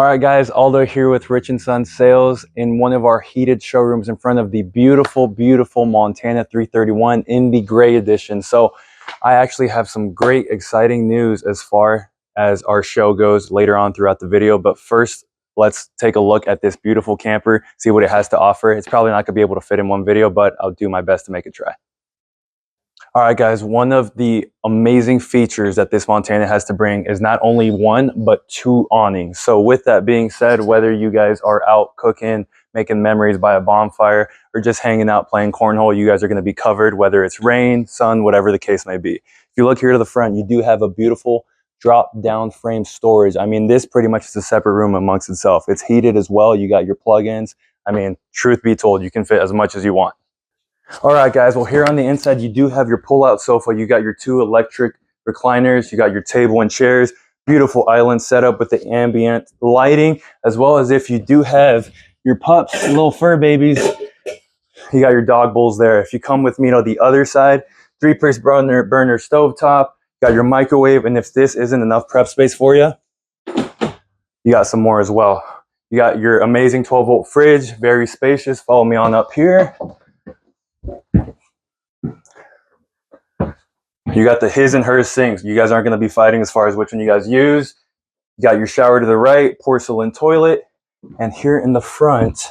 All right, guys, Aldo here with Rich & Son Sales in one of our heated showrooms in front of the beautiful, beautiful Montana 331 in the gray edition. So I actually have some great, exciting news as far as our show goes later on throughout the video. But first, let's take a look at this beautiful camper, see what it has to offer. It's probably not going to be able to fit in one video, but I'll do my best to make it try. All right, guys, one of the amazing features that this Montana has to bring is not only one, but two awnings. So with that being said, whether you guys are out cooking, making memories by a bonfire, or just hanging out playing cornhole, you guys are going to be covered, whether it's rain, sun, whatever the case may be. If you look here to the front, you do have a beautiful drop-down frame storage. I mean, this pretty much is a separate room amongst itself. It's heated as well. You got your plug-ins. I mean, truth be told, you can fit as much as you want. All right, guys, well, here on the inside, you do have your pull-out sofa. You got your two electric recliners. You got your table and chairs. Beautiful island setup with the ambient lighting, as well as if you do have your pups, little fur babies, you got your dog bowls there. If you come with me to the other side, three-piece burner stovetop, got your microwave, and if this isn't enough prep space for you, you got some more as well. You got your amazing 12-volt fridge, very spacious. Follow me on up here. You got the his and hers sinks. You guys aren't going to be fighting as far as which one you guys use. You got your shower to the right, porcelain toilet. And here in the front,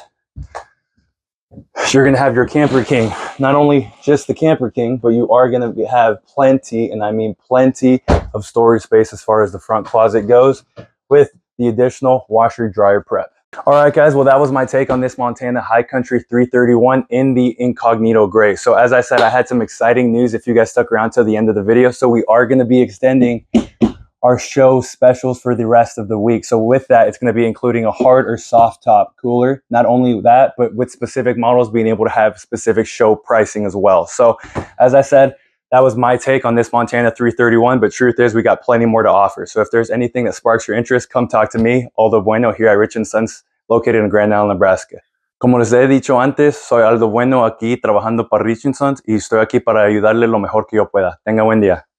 you're going to have your Camper King. Not only just the Camper King, but you are going to have plenty, and I mean plenty, of storage space as far as the front closet goes with the additional washer dryer prep. All right, guys, well, that was my take on this Montana High Country 331 in the incognito gray. So as I said, I had some exciting news if you guys stuck around till the end of the video. So we are going to be extending our show specials for the rest of the week. So with that, it's going to be including a hard or soft top cooler. Not only that, but with specific models being able to have specific show pricing as well. So as I said, that was my take on this Montana 331, but truth is we got plenty more to offer. So if there's anything that sparks your interest, come talk to me, Aldo Bueno, here at Rich & Sons, located in Grand Island, Nebraska. Como les he dicho antes, soy Aldo Bueno aquí trabajando para Rich & Sons y estoy aquí para ayudarle lo mejor que yo pueda. Tenga buen día.